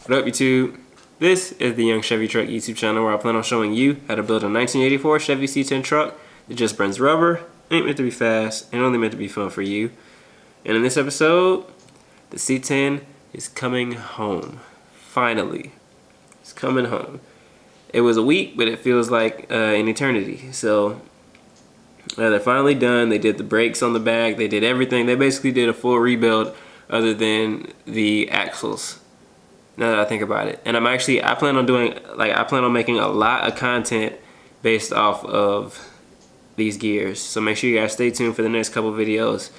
What up, YouTube? This is the Young Chevy Truck YouTube channel where I plan on showing you how to build a 1984 Chevy C10 truck that just burns rubber, ain't meant to be fast, and only meant to be fun for you. And in this episode, the C10 is coming home. Finally. It's coming home. It was a week, but it feels like an eternity. So they're finally done. They did the brakes on the back. They did everything. They basically did a full rebuild other than the axles. Now that I think about it. And I plan on making a lot of content based off of these gears. So make sure you guys stay tuned for the next couple videos.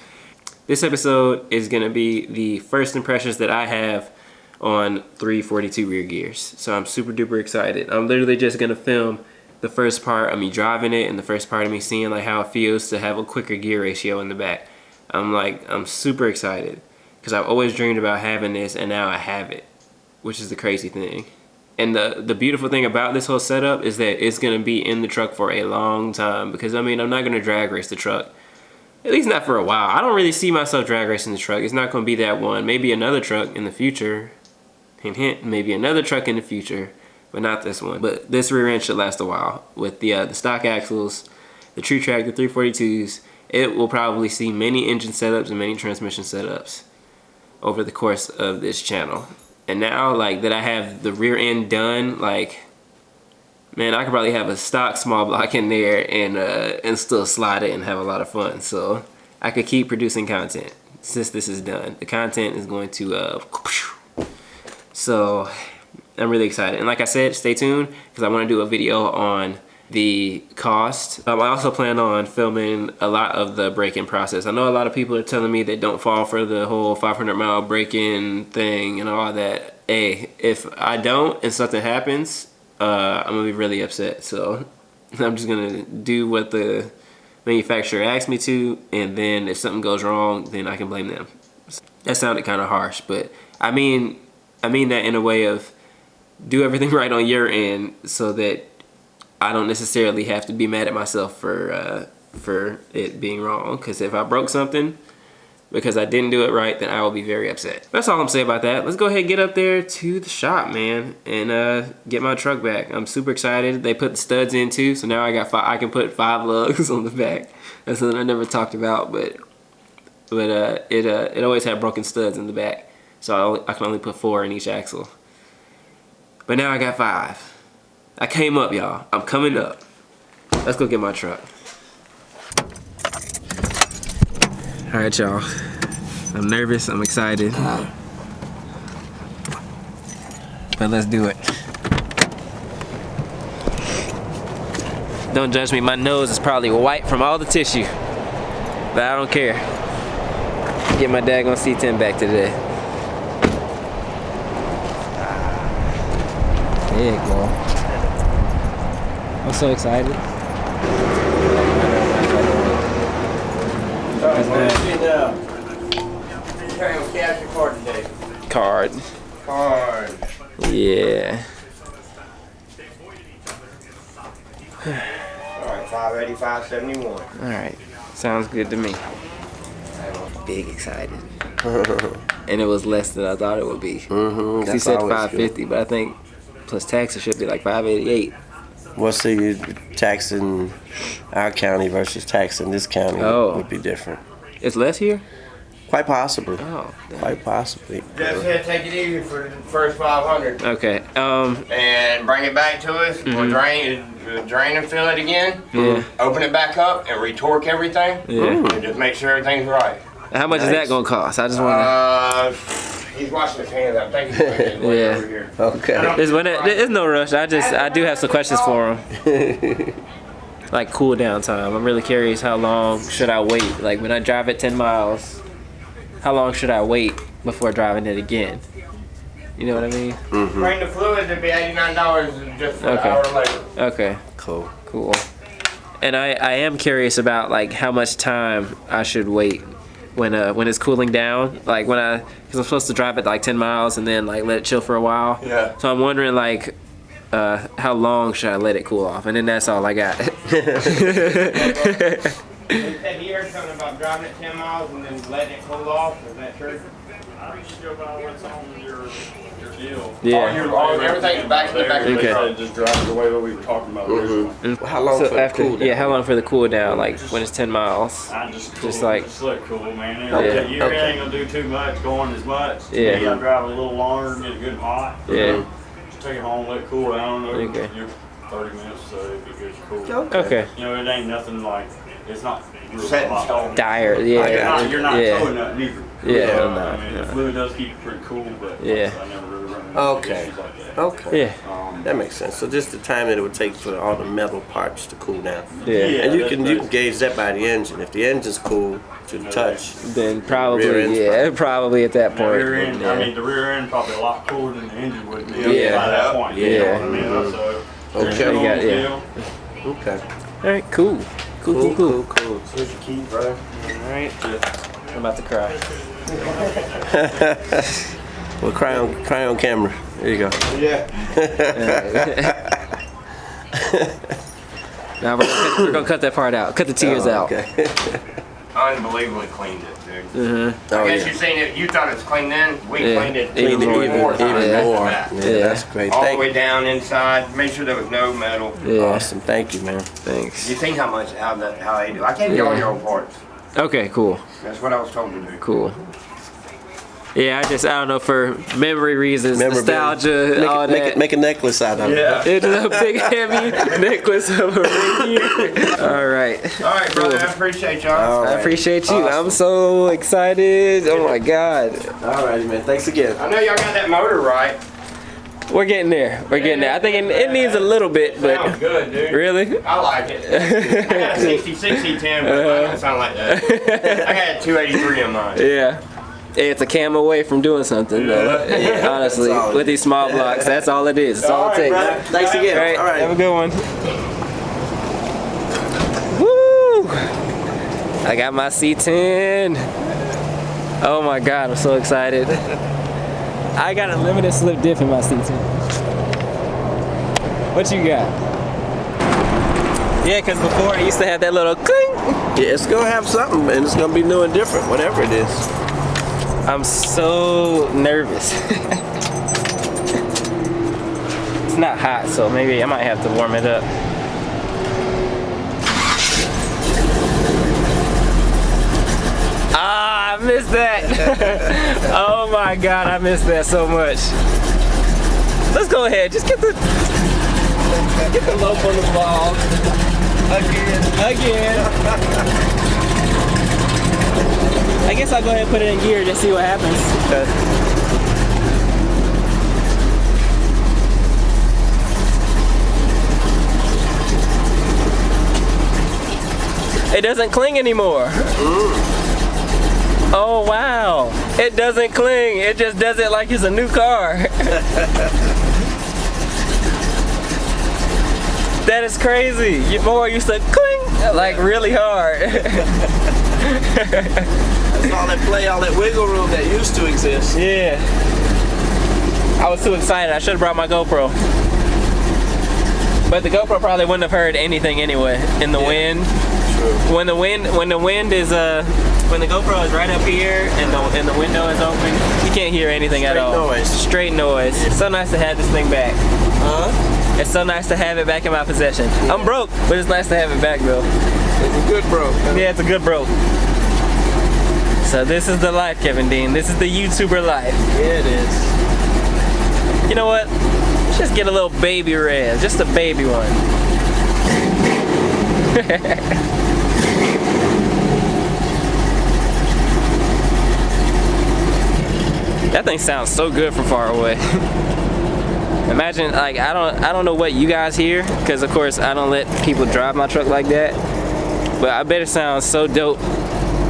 This episode is gonna be the first impressions that I have on 342 rear gears. So I'm super duper excited. I'm literally just gonna film the first part of me driving it and the first part of me seeing like how it feels to have a quicker gear ratio in the back. I'm super excited because I've always dreamed about having this, and now I have it, which is the crazy thing. And the beautiful thing about this whole setup is that it's gonna be in the truck for a long time, because I mean, I'm not gonna drag race the truck, at least not for a while. I don't really see myself drag racing the truck. It's not gonna be that one. Maybe another truck in the future. Hint, hint, maybe another truck in the future, but not this one. But this rear end should last a while. With the stock axles, the True Track, the 342s, it will probably see many engine setups and many transmission setups over the course of this channel. And now, like, that I have the rear end done, like, man, I could probably have a stock small block in there and still slide it and have a lot of fun. So I could keep producing content since this is done. The content is going to, so I'm really excited. And like I said, stay tuned, because I want to do a video on the cost. I also plan on filming a lot of the break-in process. I know a lot of people are telling me they don't fall for the whole 500-mile break-in thing and all that. Hey, if I don't and something happens, I'm gonna be really upset. So I'm just gonna do what the manufacturer asked me to, and then if something goes wrong, then I can blame them. That sounded kind of harsh, but I mean that in a way of do everything right on your end so that I don't necessarily have to be mad at myself for it being wrong. Because if I broke something because I didn't do it right, then I will be very upset. That's all I'm saying about that. Let's go ahead and get up there to the shop, man, and get my truck back. I'm super excited. They put the studs in too, so now I can put 5 lugs on the back. That's something I never talked about, but it always had broken studs in the back, so I can only put 4 in each axle. But now I got 5. I came up, y'all. I'm coming up. Let's go get my truck. All right, y'all. I'm nervous. I'm excited. But let's do it. Don't judge me. My nose is probably white from all the tissue. But I don't care. Get my daggone C10 back today. There you go. I'm so excited. Cash or card today? Card. Card. Yeah. Alright, 580, 571. Alright. Sounds good to me. Big excited. And it was less than I thought it would be. He said 550, but I think plus tax it should be like 588. Well, see, taxing our county versus taxing this county would be different. It's less here? Quite possibly. Oh, damn. Quite possibly. Just here, take it easy for the first 500. Okay. And bring it back to us. We'll drain and fill it again. Yeah. Open it back up and retorque everything. Yeah. And just make sure everything's right. How much is that gonna cost? I just want to. He's washing his hands. I think he's way over here. Okay. There's no rush. I do have some questions for him. Like cool down time. I'm really curious, how long should I wait? Like when I drive it 10 miles, how long should I wait before driving it again? You know what I mean? Bring the fluid, it'd be $89 just for an hour later. Okay. Cool. And I am curious about like how much time I should wait when it's cooling down. Like because I'm supposed to drive it like 10 miles and then like let it chill for a while. Yeah. So I'm wondering like how long should I let it cool off? And then that's all I got. He said he heard something about driving it 10 miles and then letting it cool off. Is that true? I think you go by what's on your deal. Yeah. Everything's back in the back of the Okay. truck. Just drive the way what we were talking about originally. How long So for the after, cool down? yeah, how long for the cool down? Like when it's 10 miles? I just cool, Just like- just look cool, man. Okay, You okay. ain't gonna do too much, going as much. Yeah. You gotta drive a little longer, get it good and hot. Yeah. Just take it home, let it cool down. Okay. You're 30 minutes, so it'd be good and cool. Okay. You know, it ain't nothing like, it's not real Set in hot. stone. Dire. You're Yeah. not, you're not Yeah. towing nothing either. Yeah, So, no, I mean, no. the fluid does keep it pretty cool, but Yeah. I never really run into Okay. issues like that. Okay. Yeah. That makes sense. So just the time that it would take for all the metal parts to cool down. Yeah. And you that's can crazy. gauge that by the engine. If the engine's cool to the touch, Then Rear probably, end's yeah, probably at that The point. rear end, Yeah. I mean, the rear end probably a lot cooler than the engine would be Yeah. by that point. Yeah. You know what I mean? So, Okay. it's a normal You got- yeah. deal. okay. All right, cool. Cool. cool. Here's your key, bro. All right. I'm about to cry. Well, cry on camera. There you go. Yeah. Now we're gonna cut that part out. Cut the tears out. Okay. Unbelievably cleaned it, dude. Uh-huh. Oh, I guess yeah. you seen it. You thought it's clean then. We Yeah. cleaned it Even even more. more. Even times more. after that. Yeah, that's great. All the Thank way down inside. Make sure there was no metal. Yeah. Awesome. Thank you, man. Than's. You think how they do? I can't get all Yeah. your old parts. Okay, cool. That's what I was told to do. Cool. Yeah, I don't know, for memory reasons, nostalgia, all that. Make a necklace out of it. Yeah. It's a big heavy necklace of a reindeer. All right. All right, brother. I appreciate y'all. I appreciate you. Awesome. I'm so excited. Oh my God. All righty, man. Thanks again. I know y'all got that motor right. We're getting there. We're getting there. I think it needs a little bit, Sounds but good, dude. really? I like it. I got a 66 E10, but I don't sound like that. I got a 283 on mine. Yeah. It's a cam away from doing something, though. Yeah, Honestly, that's all it with these small blocks, that's all it is. That's all it takes. brother. Thanks again. All right, All right. have a good one. Woo! I got my C10. Oh my God, I'm so excited. I got a limited slip diff in my C10. What you got? Yeah, because before I used to have that little clink. Yeah, it's gonna have something, and it's gonna be new and different, whatever it is. I'm so nervous. It's not hot, so maybe I might have to warm it up. Ah, I missed that. Oh my God, I missed that so much. Let's go ahead, just get the loaf on the ball. Again. I guess I'll go ahead and put it in gear just see what happens. It doesn't cling anymore. Oh wow. It doesn't cling. It just does it like it's a new car. That is crazy. Before it used to cling like really hard. That's all that play, all that wiggle room that used to exist. Yeah. I was too excited. I should have brought my GoPro. But the GoPro probably wouldn't have heard anything anyway in the wind. True. When the wind is when the GoPro is right up here and the window is open, you can't hear anything at all. noise. Straight noise. It's so nice to have this thing back. Huh? It's so nice to have it back in my possession. I'm broke, but it's nice to have it back though. It's a good bro. Yeah, it's a good broke. So this is the life, Kevin Dean. This is the YouTuber life. Yeah, it is. You know what? Let's just get a little baby red, just a baby one. That thing sounds so good from far away. Imagine, like, I don't know what you guys hear, because of course I don't let people drive my truck like that. But I bet it sounds so dope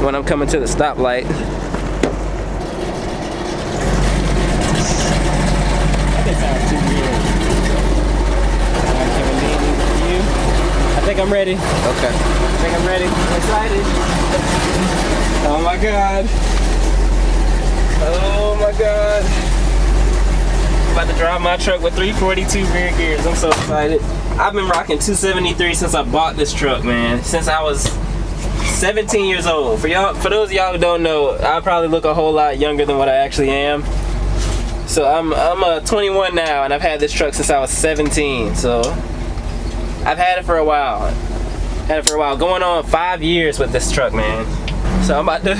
when I'm coming to the stoplight. I think I'm ready. Okay. I think I'm ready. I'm excited. Oh my God. Oh my God. I'm about to drive my truck with 342 rear gears. I'm so excited. I've been rocking 273 since I bought this truck, man. Since I was 17 years old. For those of y'all who don't know, I probably look a whole lot younger than what I actually am. So I'm 21 now, and I've had this truck since I was 17. So I've had it for a while. Going on 5 years with this truck, man. So I'm about to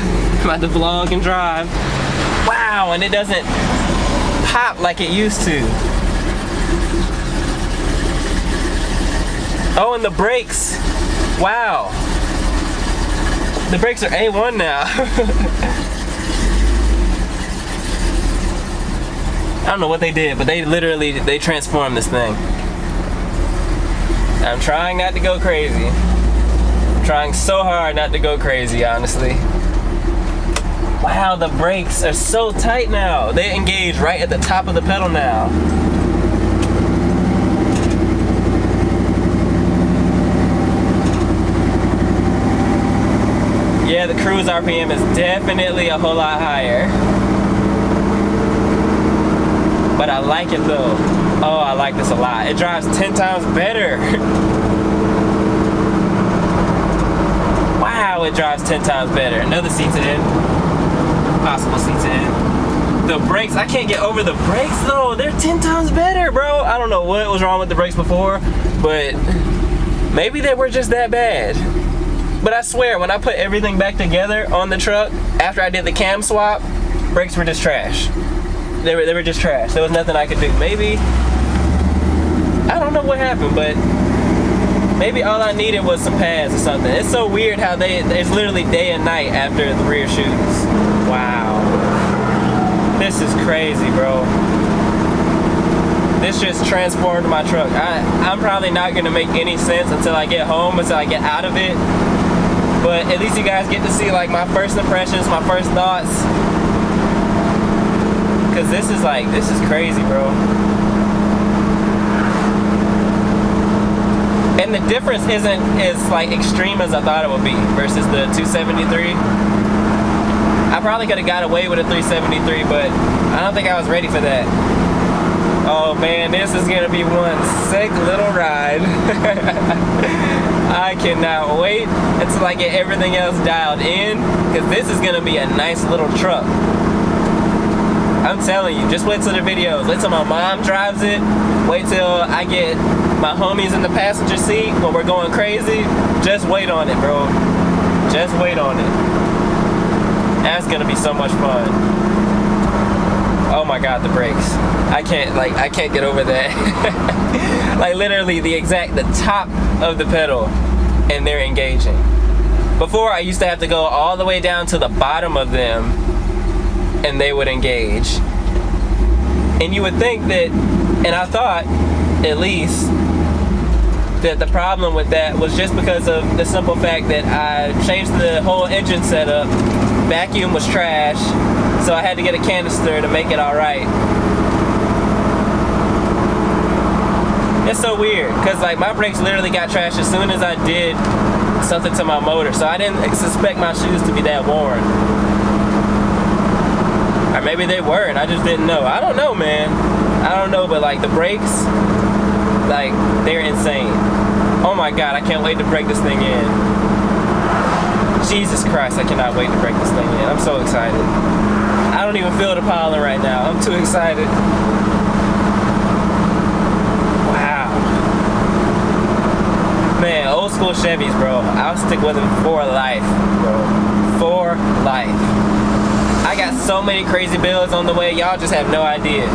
vlog and drive. Wow, and it doesn't pop like it used to. Oh, and the brakes. Wow. The brakes are A1 now. I don't know what they did, but they transformed this thing. I'm trying not to go crazy. I'm trying so hard not to go crazy, honestly. Wow, the brakes are so tight now. They engage right at the top of the pedal now. Yeah, the cruise RPM is definitely a whole lot higher. But I like it though. Oh, I like this a lot. It drives 10 times better. Wow, it drives 10 times better. Another seat's in. Possible seats in. The brakes, I can't get over the brakes though. They're 10 times better, bro. I don't know what was wrong with the brakes before, but maybe they were just that bad. But I swear, when I put everything back together on the truck, after I did the cam swap, brakes were just trash. They were just trash. There was nothing I could do. Maybe, I don't know what happened, but maybe all I needed was some pads or something. It's so weird how it's literally day and night after the rear shoes. Wow. This is crazy, bro. This just transformed my truck. I'm probably not gonna make any sense until I get home, until I get out of it. But at least you guys get to see like my first impressions, my first thoughts. Cause this is crazy, bro. And the difference isn't as like extreme as I thought it would be versus the 273. I probably could have got away with a 373, but I don't think I was ready for that. Oh man, this is gonna be one sick little ride. I cannot wait until I get everything else dialed in, because this is gonna be a nice little truck. I'm telling you, just wait till the videos. Wait till my mom drives it. Wait till I get my homies in the passenger seat when we're going crazy. Just wait on it, bro. Just wait on it. That's gonna be so much fun. Oh my god, the brakes. I can't get over that. Like literally the top of the pedal, and they're engaging. Before I used to have to go all the way down to the bottom of them and they would engage. And you would think that, and I thought at least, that the problem with that was just because of the simple fact that I changed the whole engine setup. Vacuum was trash, so I had to get a canister to make it alright. It's so weird, because like my brakes literally got trashed as soon as I did something to my motor, so I didn't suspect my shoes to be that worn. Or maybe they were and I just didn't know. I don't know, man. I don't know, but like the brakes, like they're insane. Oh my god, I can't wait to break this thing in. Jesus Christ, I cannot wait to break this thing in. I'm so excited. I don't even feel the pollen right now. I'm too excited. Wow. Man, old school Chevys, bro. I'll stick with them for life, bro. For life. I got so many crazy builds on the way, y'all just have no idea.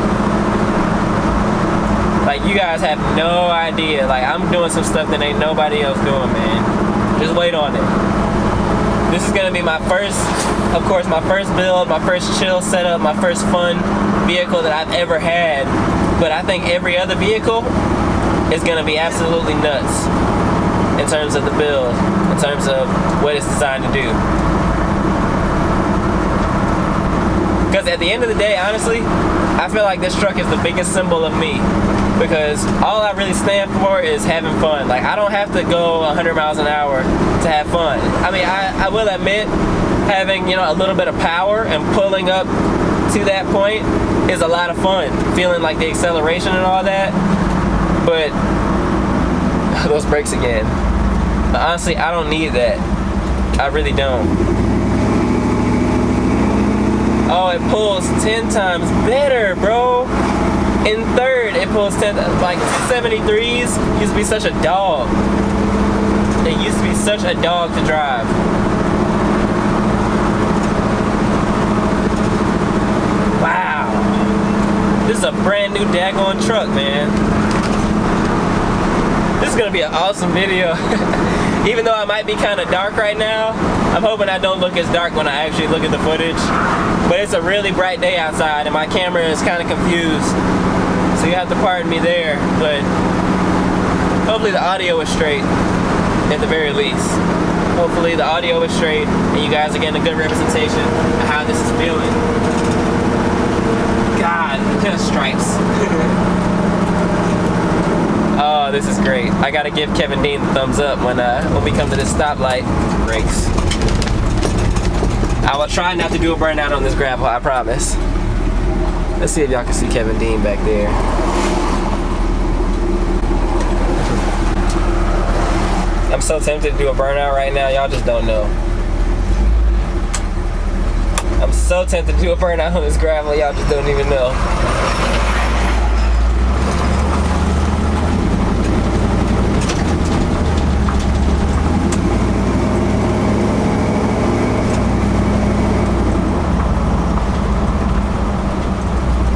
Like, you guys have no idea. Like, I'm doing some stuff that ain't nobody else doing, man. Just wait on it. This is gonna be my first, of course, my first build, my first chill setup, my first fun vehicle that I've ever had. But I think every other vehicle is gonna be absolutely nuts in terms of the build, in terms of what it's designed to do. Because at the end of the day, honestly, I feel like this truck is the biggest symbol of me. Because all I really stand for is having fun. Like, I don't have to go 100 miles an hour to have fun. I mean, I will admit, having, you know, a little bit of power and pulling up to that point is a lot of fun. Feeling like the acceleration and all that. But, those brakes again. But honestly, I don't need that. I really don't. Oh, it pulls 10 times better, bro. In third, it pulls 10, like 273s used to be such a dog. It used to be such a dog to drive. Wow. This is a brand new daggone truck, man. This is gonna be an awesome video. Even though I might be kind of dark right now, I'm hoping I don't look as dark when I actually look at the footage. But it's a really bright day outside and my camera is kind of confused. So you have to pardon me there, but hopefully the audio is straight at the very least. Hopefully the audio is straight and you guys are getting a good representation of how this is feeling. God, stripes. Oh, this is great. I gotta give Kevin Dean the thumbs up when we come to this stoplight. Brakes. I will try not to do a burnout on this gravel, I promise. Let's see if y'all can see Kevin Dean back there. I'm so tempted to do a burnout right now, y'all just don't know. I'm so tempted to do a burnout on this gravel, y'all just don't even know.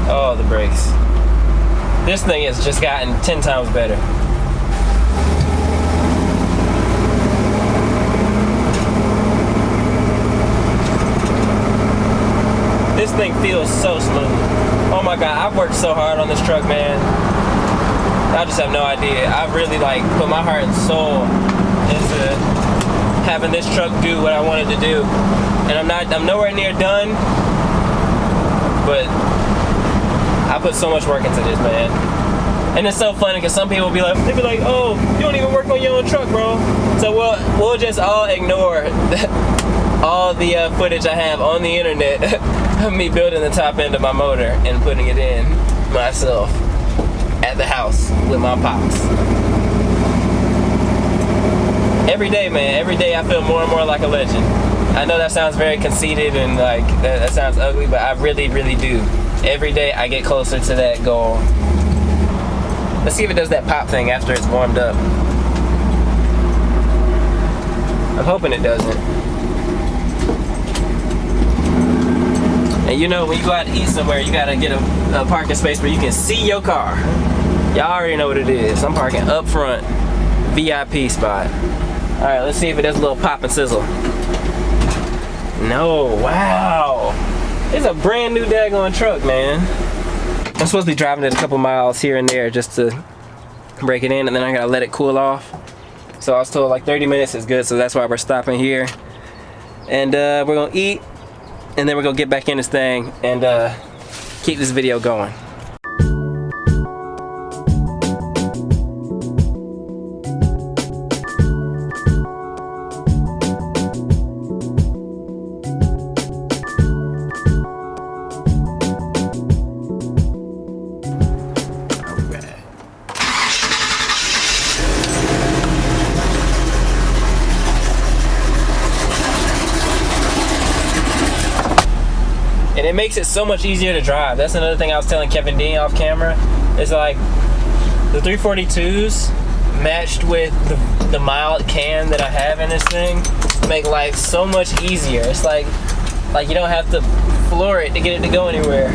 Oh, the brakes. This thing has just gotten 10 times better. This thing feels so smooth. Oh my God, I've worked so hard on this truck, man. I just have no idea. I've really like put my heart and soul into having this truck do what I wanted to do. And I'm nowhere near done, but I put so much work into this, man. And it's so funny because some people be like, oh, you don't even work on your own truck, bro. So we'll just all ignore all the footage I have on the internet of me building the top end of my motor and putting it in myself at the house with my pops. Every day, man, every day I feel more and more like a legend. I know that sounds very conceited and like that sounds ugly, but I really, really do. Every day I get closer to that goal. Let's see if it does that pop thing after it's warmed up. I'm hoping it doesn't. And you know, when you go out to eat somewhere, you gotta get a parking space where you can see your car. Y'all already know what it is. I'm parking up front, VIP spot. All right, let's see if it does a little pop and sizzle. No, wow. It's a brand new daggone truck, man. I'm supposed to be driving it a couple miles here and there just to break it in, and then I gotta let it cool off. So I was told like 30 minutes is good, so that's why we're stopping here. And we're gonna eat, and then we're gonna get back in this thing and keep this video going. And it makes it so much easier to drive. That's another thing I was telling Kevin Dean off camera. It's like the 342s matched with the mild can that I have in this thing make life so much easier. It's like you don't have to floor it to get it to go anywhere.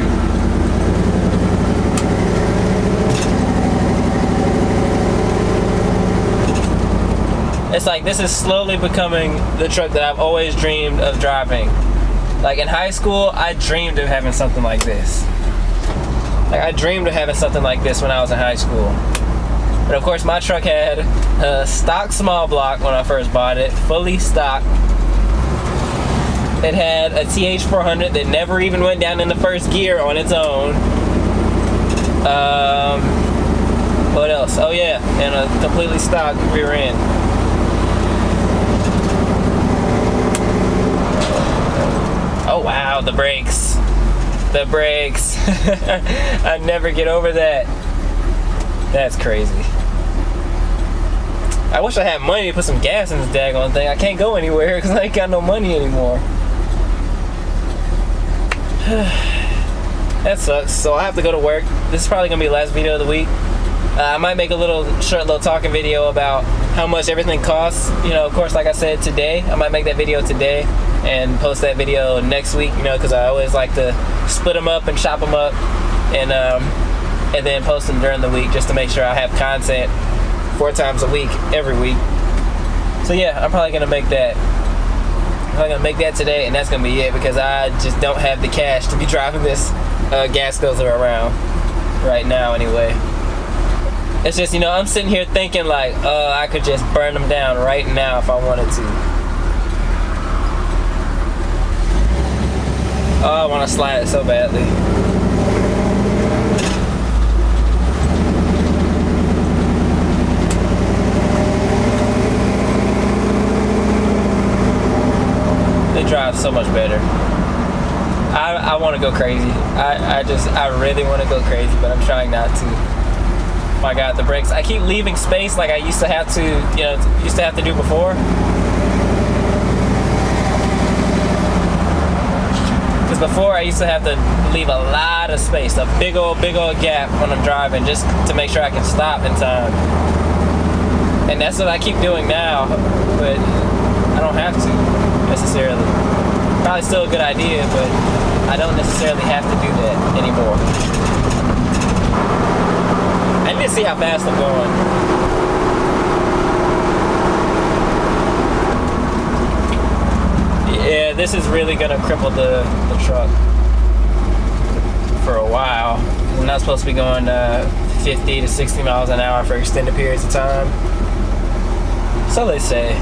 It's like this is slowly becoming the truck that I've always dreamed of driving. Like in high school, I dreamed of having something like this. Like I dreamed of having something like this when I was in high school. But of course my truck had a stock small block when I first bought it, fully stock. It had a TH400 that never even went down in the first gear on its own. What else? Oh yeah, and a completely stock rear end. Oh wow, the brakes. The brakes. I never get over that. That's crazy. I wish I had money to put some gas in this daggone thing. I can't go anywhere because I ain't got no money anymore. That sucks. So I have to go to work. This is probably gonna be the last video of the week. I might make a short little talking video about how much everything costs. You know, of course, like I said, today. I might make that video today and post that video next week, you know, because I always like to split them up and chop them up and then post them during the week just to make sure I have content 4 times a week, every week. So yeah, I'm probably gonna make that. I'm probably gonna make that today, and that's gonna be it because I just don't have the cash to be driving this gas guzzler around right now anyway. It's just, you know, I'm sitting here thinking like, I could just burn them down right now if I wanted to. Oh, I want to slide it so badly. They drive so much better. I want to go crazy. I really want to go crazy, but I'm trying not to. My God, the brakes. I keep leaving space like I used to have to, you know, do before. Because before I used to have to leave a lot of space, a big old gap when I'm driving just to make sure I can stop in time. And that's what I keep doing now, but I don't have to necessarily. Probably still a good idea, but I don't necessarily have to do that anymore. I need to see how fast I'm going. Yeah, this is really gonna cripple the truck for a while. We're not supposed to be going 50 to 60 miles an hour for extended periods of time. So they say.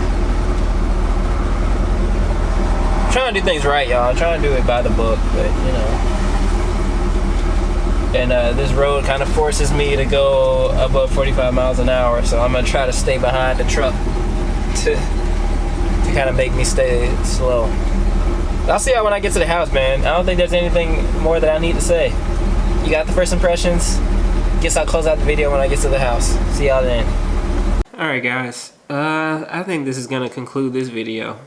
I'm trying to do things right, y'all. I'm trying to do it by the book, but you know. And this road kind of forces me to go above 45 miles an hour, so I'm gonna try to stay behind the truck to kind of make me stay slow. I'll see y'all when I get to the house, man. I don't think there's anything more that I need to say. You got the first impressions. Guess I'll close out the video when I get to the house. See y'all then. Alright guys, I think this is gonna conclude this video.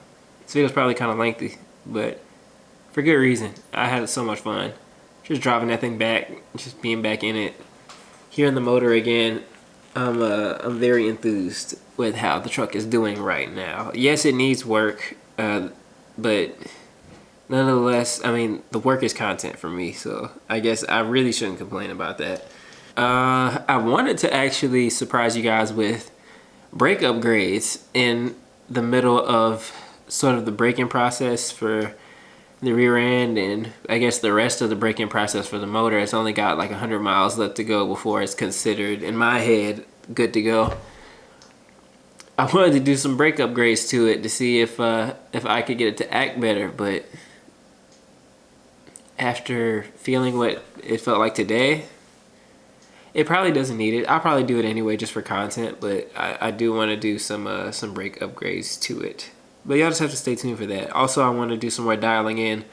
This video's probably kind of lengthy, but for good reason. I had so much fun. Just driving that thing back, just being back in it, hearing the motor again. I'm very enthused with how the truck is doing right now. Yes, it needs work, but nonetheless, I mean, the work is content for me, so I guess I really shouldn't complain about that. I wanted to actually surprise you guys with brake upgrades in the middle of sort of the braking process for the rear end, and I guess the rest of the braking process for the motor. It's only got like 100 miles left to go before it's considered, in my head, good to go. I wanted to do some brake upgrades to it to see if I could get it to act better, but after feeling what it felt like today, it probably doesn't need it. I'll probably do it anyway just for content, but I do want to do some brake upgrades to it. But y'all just have to stay tuned for that. Also, I want to do some more dialing in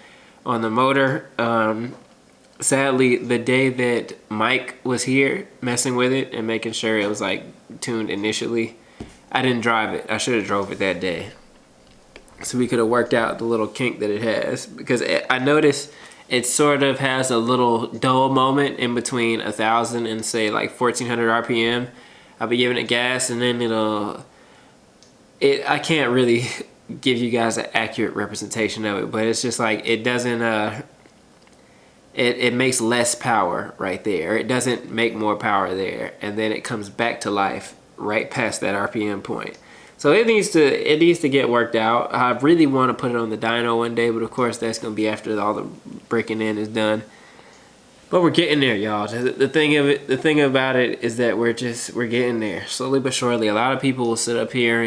on the motor. Sadly, the day that Mike was here messing with it and making sure it was like tuned initially, I didn't drive it. I should have drove it that day, so we could have worked out the little kink that it has. Because I noticed it sort of has a little dull moment in between 1,000 and say like 1,400 RPM. I'll be giving it gas, and then I can't really give you guys an accurate representation of it, but it's just like it doesn't it makes less power right there. It doesn't make more power there, and then it comes back to life right past that RPM point. So it needs to get worked out. I really want to put it on the dyno one day, but of course that's gonna be after all the breaking in is done. But we're getting there, y'all. The thing about it is that we're getting there slowly but surely. A lot of people will sit up here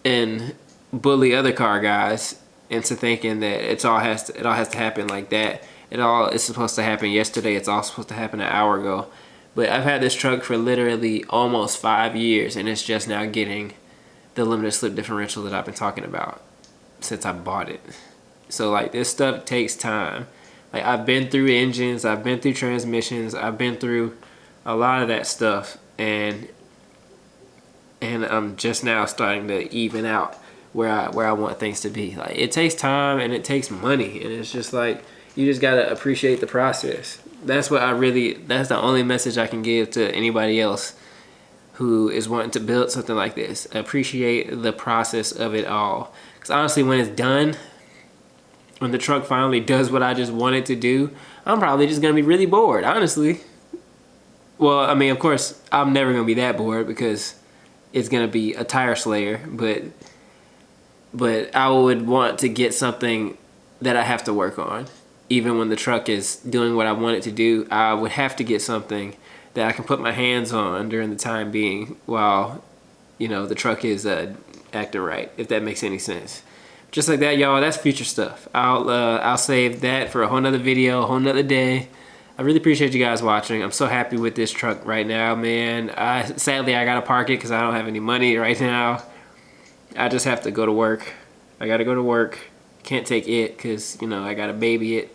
and bully other car guys into thinking that it all has to happen like that. It all is supposed to happen yesterday. It's all supposed to happen an hour ago. But I've had this truck for literally almost 5 years, and it's just now getting the limited slip differential that I've been talking about since I bought it. So like, this stuff takes time. Like, I've been through engines, I've been through transmissions, I've been through a lot of that stuff, and I'm just now starting to even out where I want things to be. Like, it takes time and it takes money, and it's just like, you just gotta appreciate the process. That's what that's the only message I can give to anybody else who is wanting to build something like this. Appreciate the process of it all. Because honestly, when it's done, when the truck finally does what I just want it to do, I'm probably just gonna be really bored, honestly. Well, I mean, of course, I'm never gonna be that bored because it's gonna be a tire slayer, but I would want to get something that I have to work on. Even when the truck is doing what I want it to do, I would have to get something that I can put my hands on during the time being while, you know, the truck is acting right, if that makes any sense. Just like that, y'all, that's future stuff. I'll save that for a whole nother video, a whole nother day. I really appreciate you guys watching. I'm so happy with this truck right now, man. Sadly, I gotta park it because I don't have any money right now. I just have to go to work. I gotta go to work. Can't take it because, you know, I gotta baby it.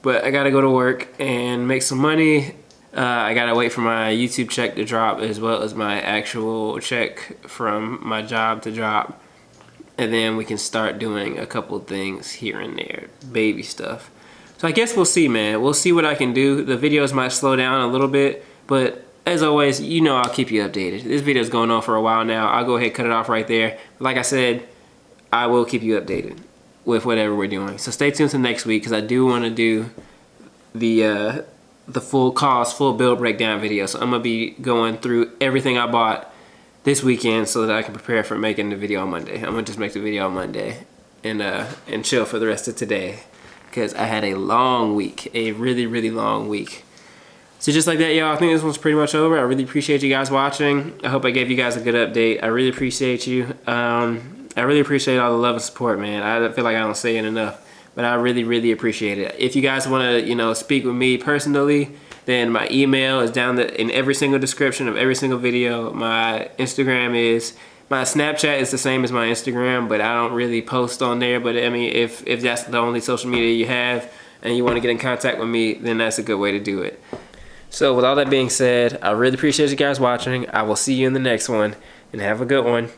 But I gotta go to work and make some money. I gotta wait for my YouTube check to drop, as well as my actual check from my job to drop. And then we can start doing a couple things here and there, baby stuff. So I guess we'll see, man. We'll see what I can do. The videos might slow down a little bit, but as always, you know I'll keep you updated. This video's going on for a while now. I'll go ahead and cut it off right there. Like I said, I will keep you updated with whatever we're doing. So stay tuned to next week, because I do want to do the full cost, full build breakdown video. So I'm gonna be going through everything I bought this weekend so that I can prepare for making the video on Monday. I'm gonna just make the video on Monday and chill for the rest of today, because I had a long week, a really, really long week. So just like that, y'all, I think this one's pretty much over. I really appreciate you guys watching. I hope I gave you guys a good update. I really appreciate you. I really appreciate all the love and support, man. I feel like I don't say it enough, but I really, really appreciate it. If you guys want to, you know, speak with me personally, then my email is down in every single description of every single video. My Snapchat is the same as my Instagram, but I don't really post on there. But I mean, if that's the only social media you have and you want to get in contact with me, then that's a good way to do it. So with all that being said, I really appreciate you guys watching. I will see you in the next one, and have a good one.